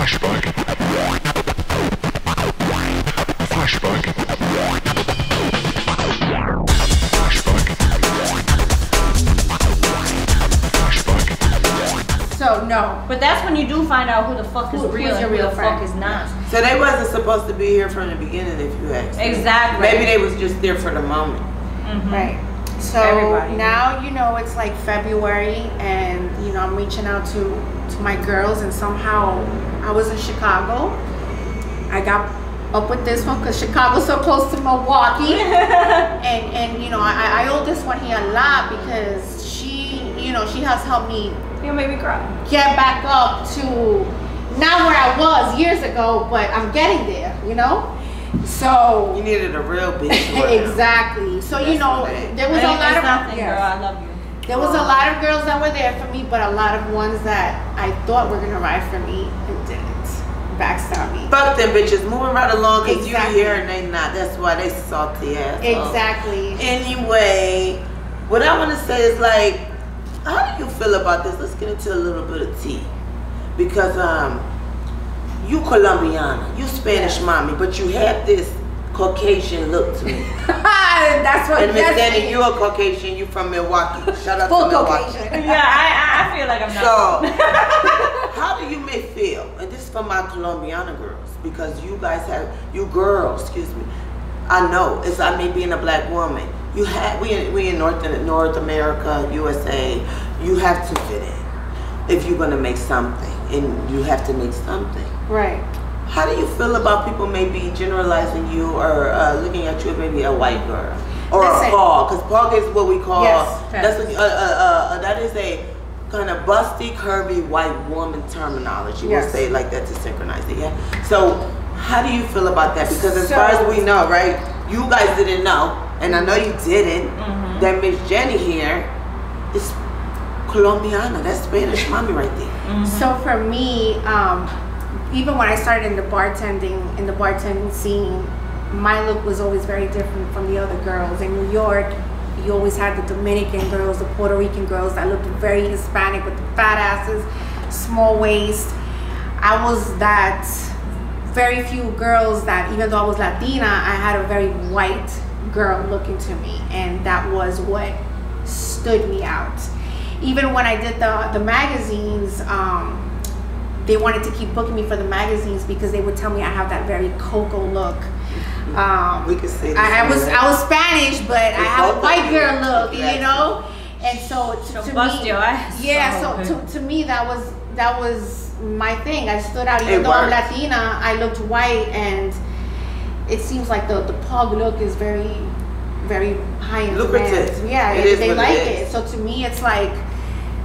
Flashback. Flashback. So no. But that's when you do find out who the fuck is real and who the fuck is not. So they wasn't supposed to be here from the beginning, if you ask me. Exactly. Maybe they was just there for the moment. Right. So Everybody. now, you know, it's like February and, you know, I'm reaching out to my girls, and somehow I was in Chicago. I got up with this one because Chicago's so close to Milwaukee. and you know, I owe this one here a lot because she, you know, she has helped me You made me cry. get back up to not where I was years ago, but I'm getting there, you know? So You needed a real bitch. exactly. So you know, there was a lot of nothing, yes. girl. I love you. There was a lot of girls that were there for me, but a lot of ones that I thought were gonna ride for me and didn't. Backstab me. Fuck them bitches. Moving right along because Exactly. you here and they not. That's why they salty ass. Exactly. Anyway, what I want to say is like, how do you feel about this? Let's get into a little bit of tea. Because you Colombiana, you Spanish mommy, but you have this Caucasian look to me. That's what. And Miss Dani, you a Caucasian, you from Milwaukee. Shout out Full to Milwaukee. Caucasian. Yeah, I feel like I'm not. So, how do you may feel? And this is for my Colombiana girls, because you guys have, you girls, excuse me. I know, it's I may being a black woman. You have we in North America, USA. You have to fit in if you're gonna make something, and you have to make something. Right. How do you feel about people maybe generalizing you or looking at you as maybe a white girl or Listen. a pog? Because pog is what we call Yes, that's what, that is a kind of busty, curvy white woman terminology. Yes. We'll say it like that to synchronize it. Yeah. So how do you feel about that? Because as So- far as we know, right? You guys didn't know, and I know you didn't. That Miss Jenny here is Colombiana. That's Spanish mommy right there. So for me, even when I started in the bartending scene, my look was always very different from the other girls. In New York, you always had the Dominican girls, the Puerto Rican girls that looked very Hispanic with the fat asses, small waist. I was that very few girls that, even though I was Latina, I had a very white girl looking to me, and that was what stood me out. Even when I did the magazines, they wanted to keep booking me for the magazines because they would tell me I have that very cocoa look. We could say I was Spanish, but I have a white girl look, Exactly. you know. And so to bust me, your ass. yeah. Oh, So to me, that was my thing. I stood out, even It though I'm worked. Latina. I looked white, and it seems like the pug look is very, very high in Lucrative. demand. Yeah, It is they what like it it. is. So to me, it's like,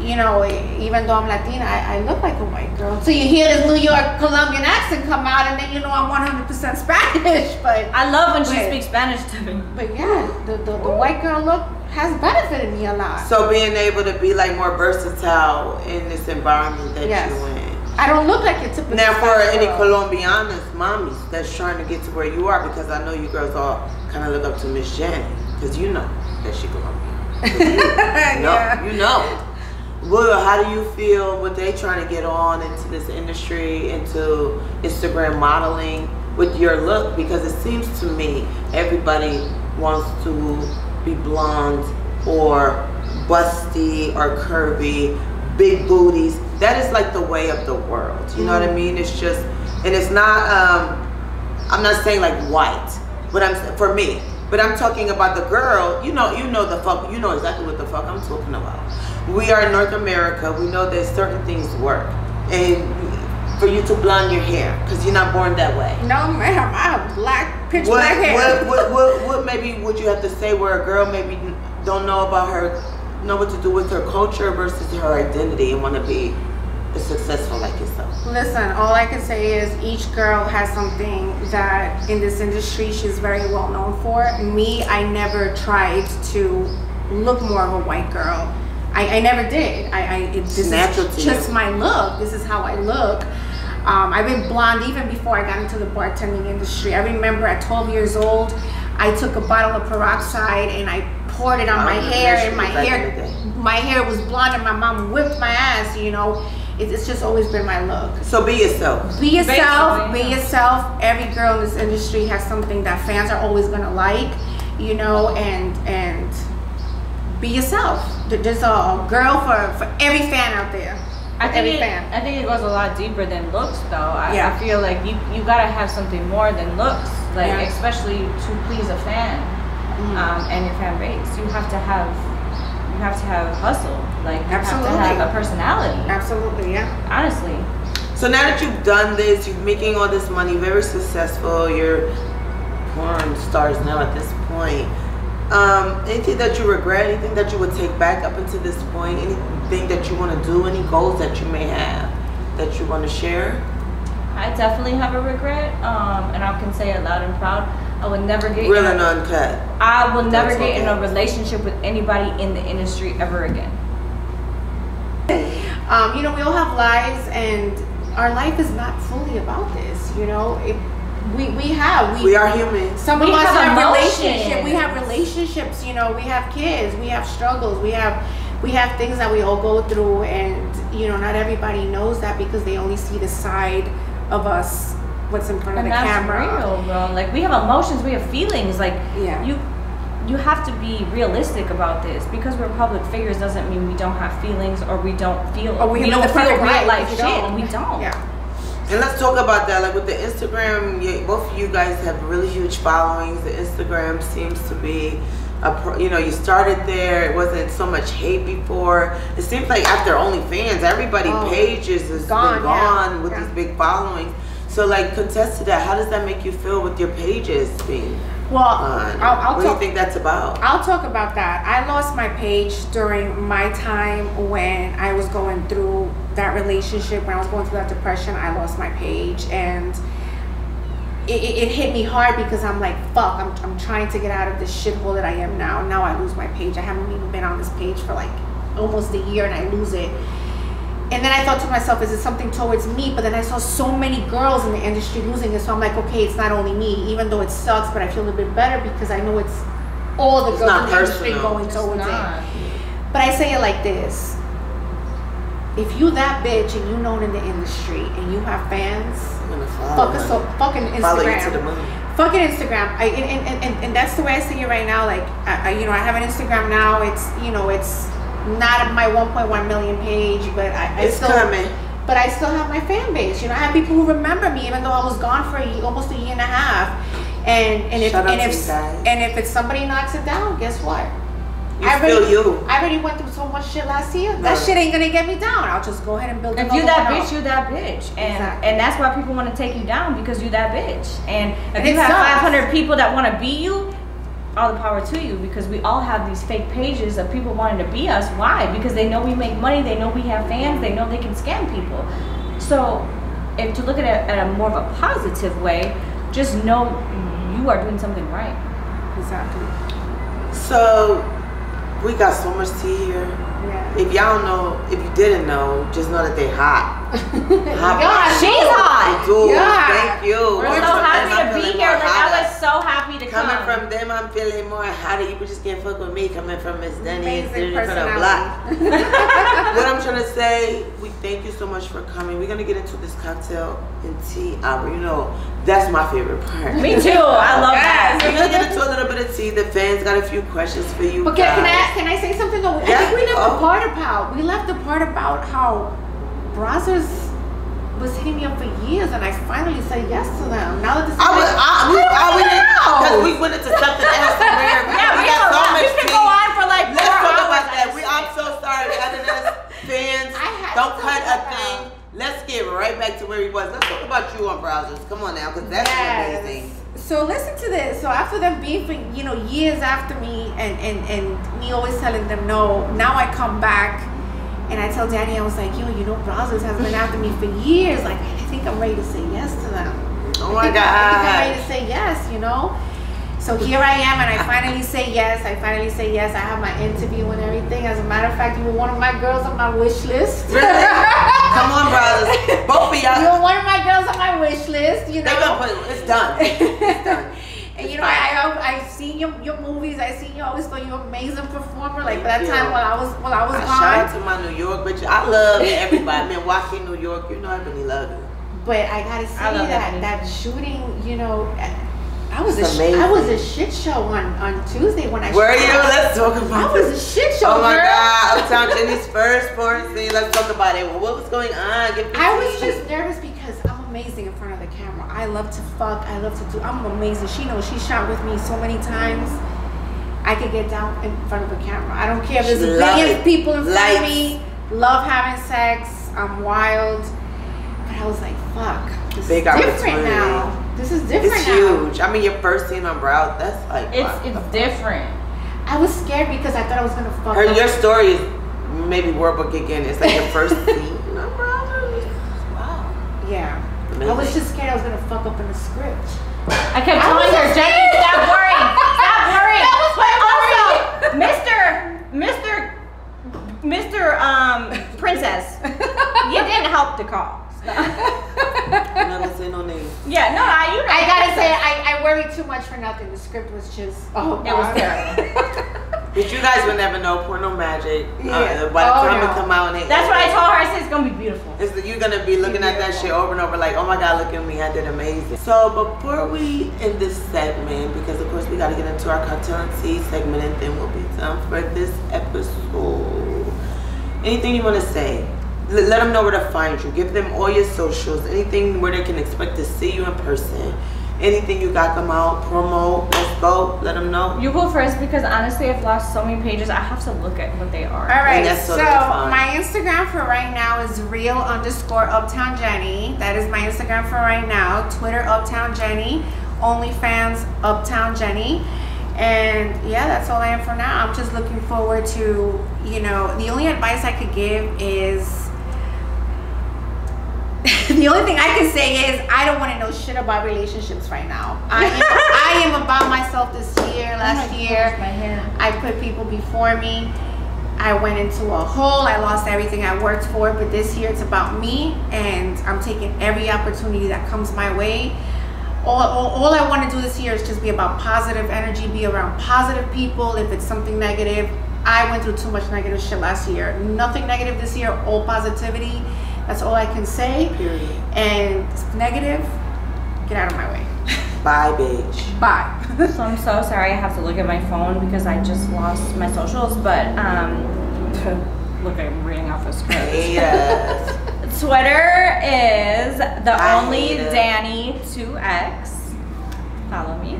you know, even though I'm Latina, I look like a white girl. So you hear this New York Colombian accent come out, and then you know I'm 100% Spanish. But I love when she Wait. speaks Spanish to me. But yeah, the white girl look has benefited me a lot. So being able to be like more versatile in this environment that Yes. you're in. I don't look like your typical. Now for Spanish any girl. Colombianas, mommies that's trying to get to where you are, because I know you girls all kind of look up to Miss Jenny, because you know that she Colombian. 'Cause You know, Yeah. you know. Well, how do you feel with they trying to get on into this industry, into Instagram modeling with your look? Because it seems to me everybody wants to be blonde or busty or curvy, big booties. That is like the way of the world. You know what I mean? It's just, and it's not, I'm not saying like white, but for me, but I'm talking about the girl, you know exactly what the fuck I'm talking about. We are in North America. We know that certain things work. And for you to blonde your hair, because you're not born that way. No, ma'am, I have pitch black hair. What maybe would you have to say where a girl maybe don't know about know what to do with her culture versus her identity and want to be successful like yourself? Listen, all I can say is each girl has something that in this industry she's very well known for. Me, I never tried to look more of a white girl. I never did. This is natural to just you. my look. This is how I look. I've been blonde even before I got into the bartending industry. I remember at 12 years old, I took a bottle of peroxide and I poured it on my hair, and my hair was blonde, and my mom whipped my ass, you know. it's just always been my look. So be yourself. Be yourself. Basically, be yourself. Every girl in this industry has something that fans are always gonna like, you know, and be yourself. There's a girl for every fan out there. I think it goes a lot deeper than looks, though. I feel like you gotta have something more than looks, like especially to please a fan and your fan base. You have to have hustle. Like you have to have a personality. Absolutely, yeah. Honestly. So now that you've done this, you're making all this money, very successful. You're porn stars now at this point. Anything that you regret? Anything that you would take back up until this point? Anything that you want to do? Any goals that you may have that you want to share? I definitely have a regret, and I can say it loud and proud. I would never get real and uncut. I will never get in a relationship with anybody in the industry ever again. You know, we all have lives, and our life is not fully about this. You know, we are human. Some of us have relationships. We have relationships. You know, we have kids. We have struggles. We have things that we all go through, and you know, not everybody knows that because they only see the side of us, what's in front of the camera. That's real, bro. Like we have emotions, we have feelings. Like you have to be realistic about this. Because we're public figures doesn't mean we don't have feelings or we don't feel we don't feel real life shit, and we don't. Yeah. And let's talk about that. Like with the Instagram, both of you guys have really huge followings. The Instagram seems to be you started there. It wasn't so much hate before. It seems like after OnlyFans, everybody pages has been gone with these big followings. So like, contest to that. How does that make you feel with your pages being? Well, what do you think that's about? I'll talk about that. I lost my page during my time when I was going through that relationship. When I was going through that depression, I lost my page, and it hit me hard because I'm like, fuck, I'm trying to get out of this shithole that I am now. Now I lose my page. I haven't even been on this page for like almost a year, and I lose it. And then I thought to myself, is it something towards me? But then I saw so many girls in the industry losing it. So I'm like, okay, it's not only me, even though it sucks, but I feel a bit better because I know it's all the girls in the industry going towards it. But I say it like this. If you that bitch and you known in the industry and you have fans, fucking Instagram. Fucking Instagram. And that's the way I see it right now. Like, I have an Instagram now. It's not my 1.1 million page, but I still have my fan base. You know, I have people who remember me even though I was gone for almost a year and a half. And if it's somebody knocks it down, guess what? I already went through so much shit last year. That shit ain't gonna get me down. I'll just go ahead and build. If you that bitch, you that bitch, and that's why people want to take you down, because you that bitch. And if you have 500 people that want to be you, all the power to you, because we all have these fake pages of people wanting to be us. Why? Because they know we make money, they know we have fans, they know they can scam people. So if to look at it at a more of a positive way, just know you are doing something right. Exactly. So we got so much tea here. Yeah. If y'all know, if you didn't know, just know that they hot. She's hot. Dude, thank you. We're so happy to be here. Like, I was so happy to come. Coming from them, I'm feeling more hotter. You just can't fuck with me. Coming from Miss Dani, amazing from the block. What I'm trying to say, we thank you so much for coming. We're gonna get into this cocktail and tea hour. You know, that's my favorite part. Me too. I love that. We're gonna get into a little bit of tea. The fans got a few questions for you. But can I say something though? Yeah. I think we left the part about how Brazzers was hitting me up for years, and I finally said yes to them. Now that this we went into something else. We can go on for like 4 hours. Let's talk about that. I'm so sorry, fans. Don't cut a thing. Let's get right back to where he was. Let's talk about you on Brazzers. Come on now, because that's amazing. So listen to this. So after them being for years after me, and me always telling them no, now I come back. And I tell Dani, I was like, Brazzers has been after me for years. Like, I think I'm ready to say yes to them. Oh my God. I think I'm ready to say yes, So here I am, and I finally say yes. I have my interview and everything. As a matter of fact, you were one of my girls on my wish list. Really? Come on, brothers. Both of y'all. You were one of my girls on my wish list, It's done. It's done. And you know, I've seen your movies. I seen you always thought you were an amazing performer. Like by that time while I was gone. Shout out to my New York bitch. I love everybody. Milwaukee, New York. You know, everybody love you. But I gotta say that shooting. You know, I was a shit show on Tuesday when I. Were you? Let's talk about. I was a shit show. Oh my God! Uptown Jenny's first porn scene. Let's talk about it. Well, what was going on? I was just nervous because I'm amazing in front of the camera. I love to fuck. I love to do. I'm amazing. She knows. She shot with me so many times. I could get down in front of a camera. I don't care if there's a billion people in front of me. Love having sex. I'm wild. But I was like, fuck. This is different now. This is different now. It's huge. I mean, your first scene on Brow, that's like it's different. I was scared because I thought I was gonna fuck up. Your story is maybe workbook again. It's like your first scene on Brow. Wow. Yeah. Amazing. I was just scared I was gonna fuck up in the script. I kept telling her, Jenny, stop worrying. Stop worrying. But also, Mr. Princess, you didn't help the cause. I'm not gonna say no names. Yeah, no, I gotta say, I worried too much for nothing. The script was just, it was terrible. But you guys will never know porno magic. By the time it come out, that's what I told her. I said it's gonna be beautiful. You're gonna be looking at that shit over and over, like, oh my God, look at me, I did amazing. So before we end this segment, because of course we gotta get into our Cartel and Tea segment, and then we'll be done for this episode. Anything you want to say? Let them know where to find you. Give them all your socials. Anything where they can expect to see you in person. Anything you got come out, promo, let's go. Let them know. You go first because honestly, I've lost so many pages. I have to look at what they are. All right, so my Instagram for right now is real_Uptown Jenny. That is my Instagram for right now. Twitter, Uptown Jenny. OnlyFans, Uptown Jenny. And yeah, that's all I am for now. I'm just looking forward to, you know, the only advice I could give is, the only thing I can say is I don't want to know shit about relationships right now. I am about myself this year. Last year, I put people before me. I went into a hole. I lost everything I worked for. But this year, it's about me, and I'm taking every opportunity that comes my way. All I want to do this year is just be about positive energy, be around positive people. If it's something negative, I went through too much negative shit last year. Nothing negative this year, all positivity. That's all I can say. Period. And negative, get out of my way. Bye, bitch. Bye. So I'm so sorry I have to look at my phone because I just lost my socials, but look, I'm reading off a script. Yes. Twitter is TheOnlyDani2X. Follow me.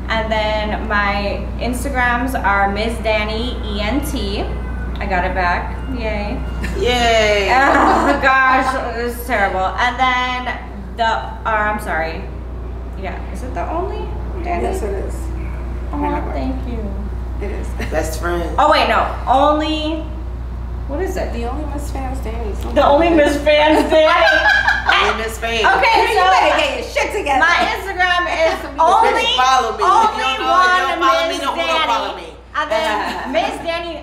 And then my Instagrams are Ms. Dani ENT. I got it back. Yay. Yay. Oh gosh, it was terrible. And then I'm sorry. Yeah, is it the only Dani? Yes, it is. Oh, thank you. It is. Best friend. Oh wait, no. Only. What is it? The only Miss Fans Dani. The only Miss Fans Dani. Only Miss Fans. Okay, so you better get your shit together. My Instagram is only follow me. one Miss Dani. And then Miss Dani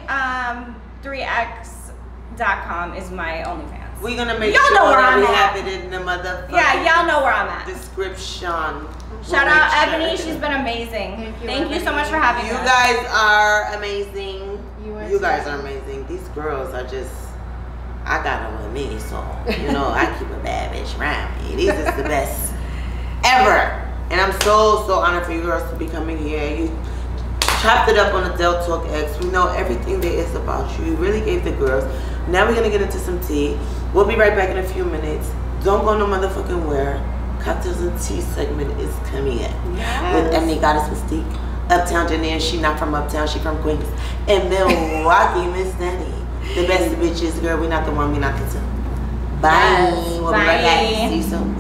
3x.com is my OnlyFans. We're gonna make y'all sure know where that I'm we at. have it in the motherfucking y'all know where I'm at. Description. Shout out Ebony, she's been amazing. Thank you so much for having you us. You guys are amazing. You guys are amazing. These girls are just, I got them with me, so you know I keep a bad bitch around me. These is the best ever. And I'm so honored for you girls to be coming here. You chopped it up on the Del Talk X. We know everything there is about you. You really gave the girls. Now we're gonna get into some tea. We'll be right back in a few minutes. Don't go no motherfucking where. Cocktails and Tea segment is coming in. Yes. With Ebony Goddess Mystique, Uptown Jenny, and she not from Uptown, she from Queens. And Milwaukee, Miss Dani. The best bitches, girl. We not the one, we not the two. Bye. Yes. We'll be right back. See you soon.